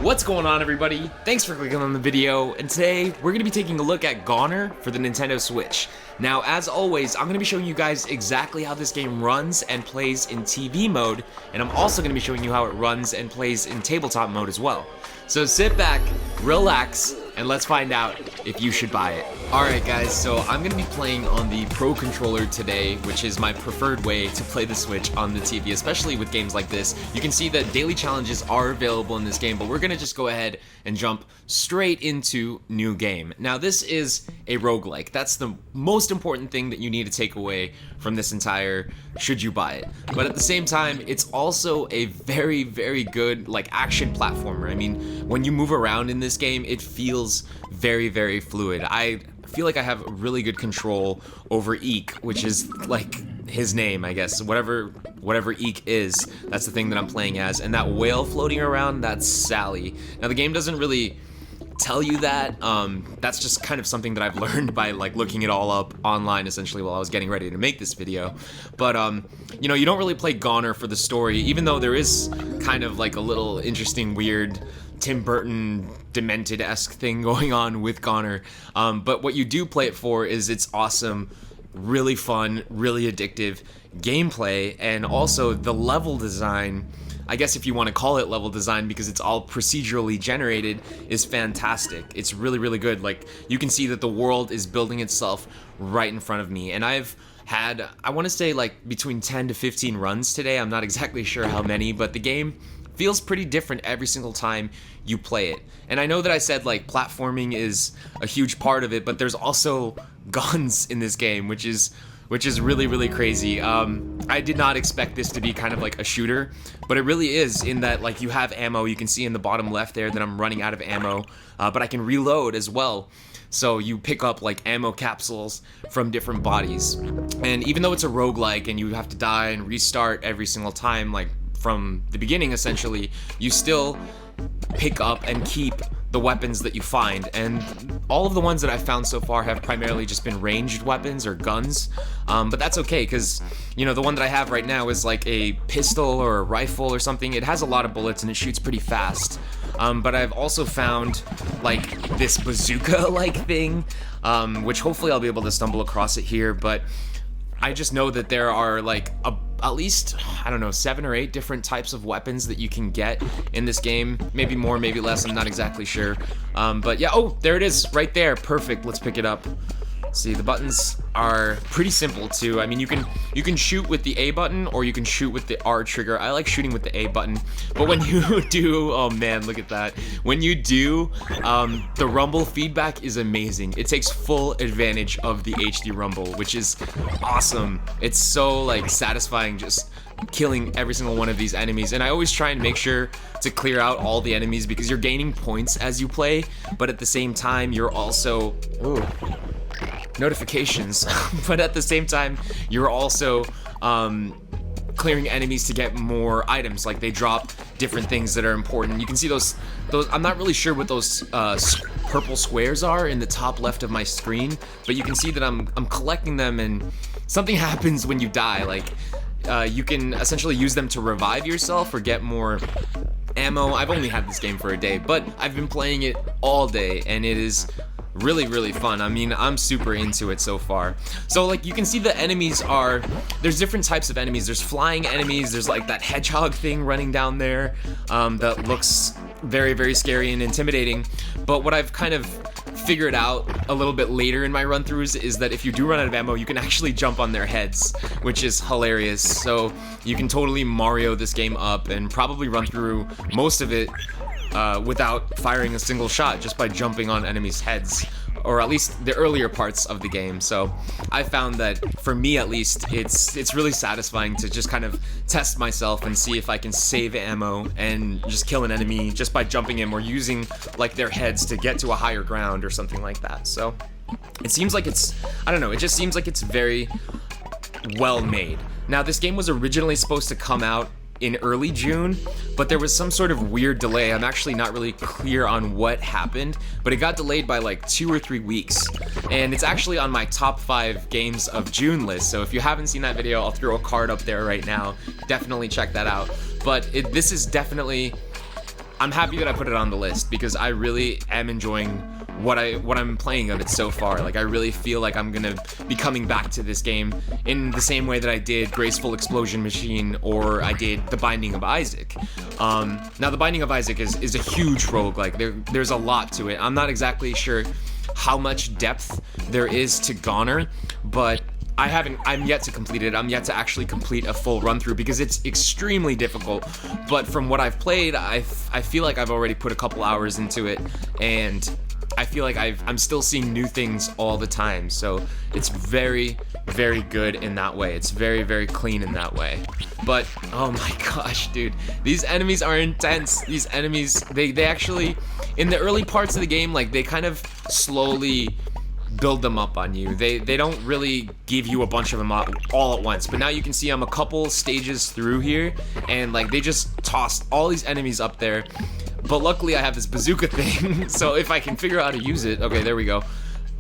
What's going on, everybody? Thanks for clicking on the video, and today we're going to be taking a look at GoNNER for the Nintendo Switch. Now, as always, I'm going to be showing you guys exactly how this game runs and plays in TV mode, and I'm also going to be showing you how it runs and plays in tabletop mode as well. So sit back, relax, and let's find out if you should buy it. Alright guys, so I'm going to be playing on the Pro Controller today, which is my preferred way to play the Switch on the TV, especially with games like this. You can see that daily challenges are available in this game, but we're going to just go ahead and jump straight into new game. Now this is a roguelike. That's the most important thing that you need to take away from this entire should you buy it. But at the same time, it's also a very, very good like action platformer. I mean, when you move around in this game, it feels very, very fluid. I feel like I have really good control over Eek, which is like his name, I guess. Whatever Eek is, that's the thing that I'm playing as. And that whale floating around, that's Sally. Now the game doesn't really tell you that. That's just kind of something that I've learned by like looking it all up online essentially while I was getting ready to make this video. But you know, you don't really play GoNNER for the story, even though there is kind of like a little interesting, weird Tim Burton Demented-esque thing going on with GoNNER. But what you do play it for is its awesome, really fun, really addictive gameplay, and also the level design, I guess if you want to call it level design because it's all procedurally generated, is fantastic. It's really, really good. Like, you can see that the world is building itself right in front of me, and I've had, I want to say like between 10 to 15 runs today. I'm not exactly sure how many, but the game feels pretty different every single time you play it. And I know that I said like platforming is a huge part of it, but there's also guns in this game, which is really, really crazy. I did not expect this to be kind of like a shooter, but it really is, in that like you have ammo. You can see in the bottom left there that I'm running out of ammo, but I can reload as well. So you pick up like ammo capsules from different bodies. And even though it's a roguelike and you have to die and restart every single time, like from the beginning essentially, you still pick up and keep the weapons that you find, and all of the ones that I've found so far have primarily just been ranged weapons or guns, but that's okay because, you know, the one that I have right now is like a pistol or a rifle or something. It has a lot of bullets and it shoots pretty fast, but I've also found like this bazooka-like thing, which hopefully I'll be able to stumble across it here, but I just know that there are like at least, I don't know, 7 or 8 different types of weapons that you can get in this game. Maybe more, maybe less, I'm not exactly sure. But yeah, oh, there it is, right there, perfect, let's pick it up. See, the buttons are pretty simple too. I mean, you can shoot with the A button or you can shoot with the R trigger. I like shooting with the A button, but when you do, oh man, look at that. When you do, the rumble feedback is amazing. It takes full advantage of the HD rumble, which is awesome. It's so like satisfying just killing every single one of these enemies, and I always try and make sure to clear out all the enemies because you're gaining points as you play, but at the same time you're also notifications but at the same time you're also clearing enemies to get more items. Like, they drop different things that are important. You can see those I'm not really sure what those purple squares are in the top left of my screen, but you can see that I'm collecting them, and something happens when you die. Like, you can essentially use them to revive yourself or get more ammo. I've only had this game for a day, but I've been playing it all day, and it is really, really fun. I mean, I'm super into it so far. So like, you can see the enemies are, there's different types of enemies. There's flying enemies, there's like that hedgehog thing running down there that looks very, very scary and intimidating. But what I've kind of figured out a little bit later in my run-throughs is that if you do run out of ammo, you can actually jump on their heads, which is hilarious. So you can totally Mario this game up and probably run through most of it without firing a single shot, just by jumping on enemies' heads, or at least the earlier parts of the game. So I found that, for me at least, it's really satisfying to just kind of test myself and see if I can save ammo and just kill an enemy just by jumping in or using like their heads to get to a higher ground or something like that. So it seems like it's, I don't know, it just seems like it's very well made. Now, this game was originally supposed to come out in early June, but there was some sort of weird delay. I'm actually not really clear on what happened, but it got delayed by like 2 or 3 weeks, and it's actually on my top 5 games of June list. So if you haven't seen that video, I'll throw a card up there right now. Definitely check that out. But this is definitely I'm happy that I put it on the list because I really am enjoying what I'm playing of it so far. Like, I really feel like I'm gonna be coming back to this game in the same way that I did Graceful Explosion Machine or I did The Binding of Isaac. Now, The Binding of Isaac is a huge roguelike. There's a lot to it. I'm not exactly sure how much depth there is to GoNNER, but I'm yet to complete it. I'm yet to actually complete a full run through because it's extremely difficult. But from what I've played, I feel like I've already put a couple hours into it, and I feel like I'm still seeing new things all the time. So it's very, very good in that way. It's very, very clean in that way. But oh my gosh, dude, these enemies are intense. These enemies, they actually, in the early parts of the game, like, they kind of slowly build them up on you. They don't really give you a bunch of them all at once, but now you can see I'm a couple stages through here, and like, they just tossed all these enemies up there. But luckily I have this bazooka thing, so if I can figure out how to use it. Okay, there we go.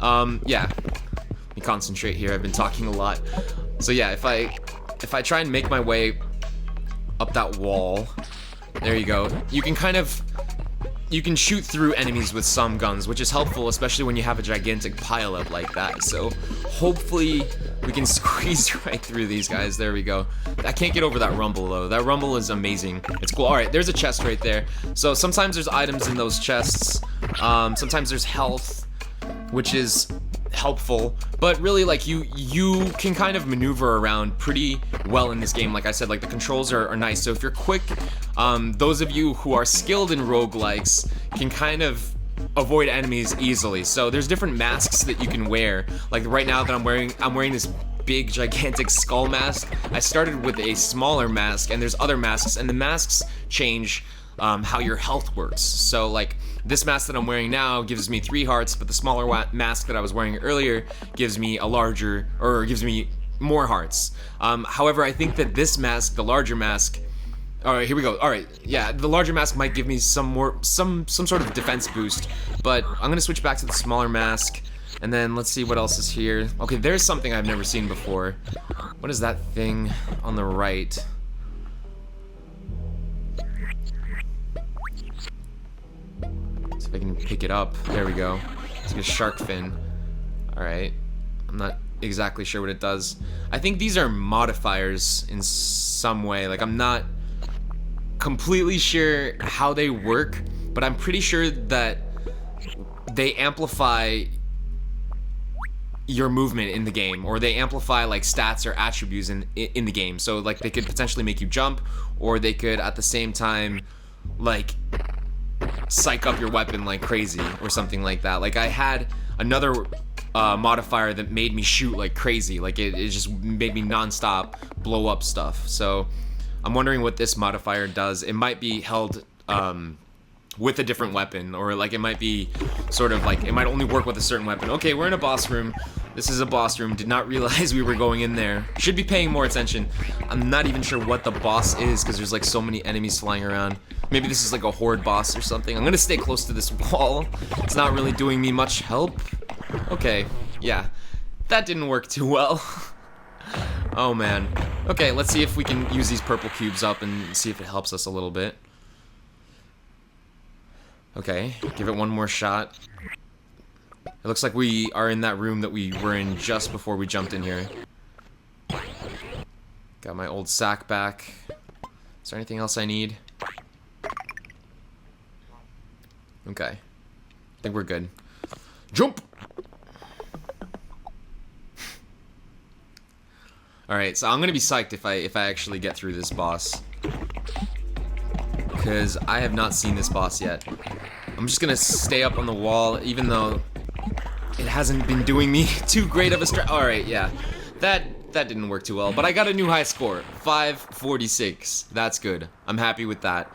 Yeah, let me concentrate here. I've been talking a lot. So yeah, if I try and make my way up that wall, there you go. You can shoot through enemies with some guns, which is helpful, especially when you have a gigantic pileup like that. So hopefully we can squeeze right through these guys. There we go. I can't get over that rumble though. That rumble is amazing. It's cool. All right, there's a chest right there. So sometimes there's items in those chests. Sometimes there's health, which is helpful, but really, like, you can kind of maneuver around pretty well in this game. Like I said, like, the controls are nice. So if you're quick, those of you who are skilled in roguelikes can kind of avoid enemies easily. So there's different masks that you can wear. Like right now that I'm wearing this big gigantic skull mask. I started with a smaller mask, and there's other masks, and the masks change how your health works. So like, this mask that I'm wearing now gives me 3 hearts, but the smaller mask that I was wearing earlier gives me gives me more hearts. However, I think that this mask, the larger mask, all right, here we go. All right, yeah, the larger mask might give me some sort of defense boost, but I'm gonna switch back to the smaller mask, and then let's see what else is here. Okay, there's something I've never seen before. What is that thing on the right? If I can pick it up. There we go. It's like a shark fin. Alright. I'm not exactly sure what it does. I think these are modifiers in some way. Like, I'm not completely sure how they work, but I'm pretty sure that they amplify your movement in the game, or they amplify like stats or attributes in the game. So like, they could potentially make you jump, or they could at the same time like psych up your weapon like crazy or something like that. Like, I had another modifier that made me shoot like crazy. Like, it just made me non-stop blow up stuff. So I'm wondering what this modifier does. It might be held with a different weapon, or like, it might be sort of like, it might only work with a certain weapon. Okay, we're in a boss room. This is a boss room. Did not realize we were going in there. Should be paying more attention. I'm not even sure what the boss is because there's like so many enemies flying around. Maybe this is like a horde boss or something. I'm gonna stay close to this wall. It's not really doing me much help. Okay, yeah. That didn't work too well. Oh man. Okay, let's see if we can use these purple cubes up and see if it helps us a little bit. Okay, give it one more shot. It looks like we are in that room that we were in just before we jumped in here. Got my old sack back. Is there anything else I need? Okay. I think we're good. Jump! Alright, so I'm gonna be psyched if I actually get through this boss, because I have not seen this boss yet. I'm just gonna stay up on the wall, even though it hasn't been doing me too great of a strat. Alright, yeah. That didn't work too well, but I got a new high score. 546. That's good. I'm happy with that.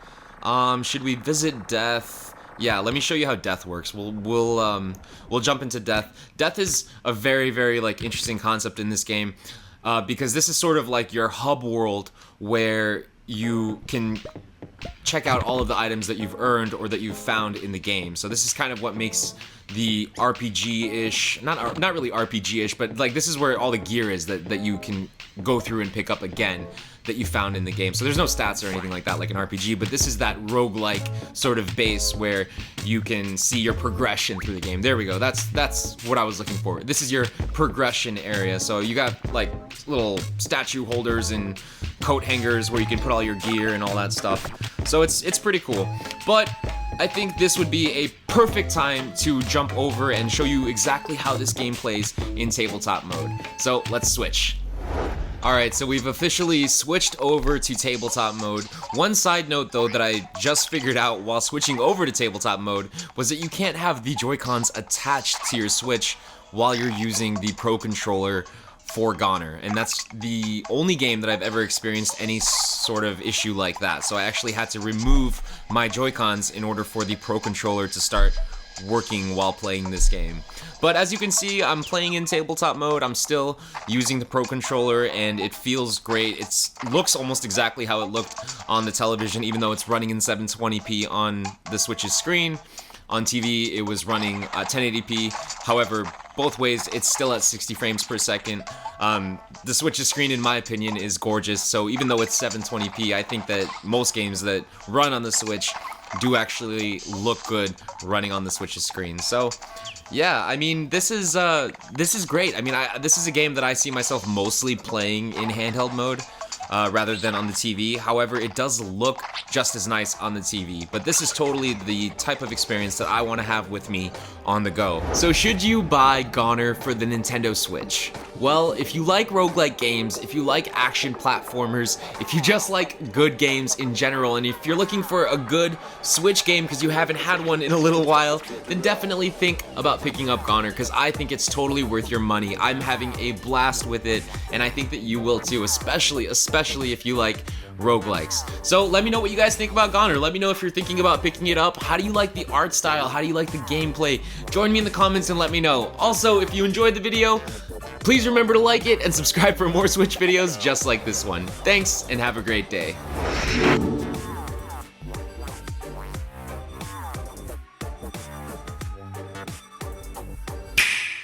Should we visit Death? Yeah, let me show you how Death works. We'll jump into Death. Death is a very, very like interesting concept in this game, because this is sort of like your hub world where you can check out all of the items that you've earned or that you've found in the game. So this is kind of what makes the RPG-ish, not really RPG-ish, but like, this is where all the gear is that you can go through and pick up again that you found in the game. So there's no stats or anything like that like an RPG, but this is that roguelike sort of base where you can see your progression through the game. There we go. That's what I was looking for. This is your progression area. So you got like little statue holders and coat hangers where you can put all your gear and all that stuff. So it's pretty cool. But I think this would be a perfect time to jump over and show you exactly how this game plays in tabletop mode. So let's switch. Alright, so we've officially switched over to tabletop mode. One side note though that I just figured out while switching over to tabletop mode was that you can't have the Joy-Cons attached to your Switch while you're using the Pro Controller for GoNNER, and that's the only game that I've ever experienced any sort of issue like that. So I actually had to remove my Joy-Cons in order for the Pro Controller to start working while playing this game. But as you can see, I'm playing in tabletop mode. I'm still using the Pro Controller and it feels great. It looks almost exactly how it looked on the television, even though it's running in 720p on the Switch's screen. On TV, it was running 1080p. However, both ways, it's still at 60 frames per second. The Switch's screen, in my opinion, is gorgeous. So even though it's 720p, I think that most games that run on the Switch do actually look good running on the Switch's screen. So yeah, I mean, this is great. I mean, this is a game that I see myself mostly playing in handheld mode rather than on the TV. However, it does look just as nice on the TV, but this is totally the type of experience that I want to have with me on the go. So should you buy GoNNER for the Nintendo Switch? Well, if you like roguelike games, if you like action platformers, if you just like good games in general, and if you're looking for a good Switch game because you haven't had one in a little while, then definitely think about picking up GoNNER, because I think it's totally worth your money. I'm having a blast with it, and I think that you will too, especially if you like roguelikes. So let me know what you guys think about GoNNER. Let me know if you're thinking about picking it up. How do you like the art style? How do you like the gameplay? Join me in the comments and let me know. Also, if you enjoyed the video, please remember to like it and subscribe for more Switch videos just like this one. Thanks, and have a great day.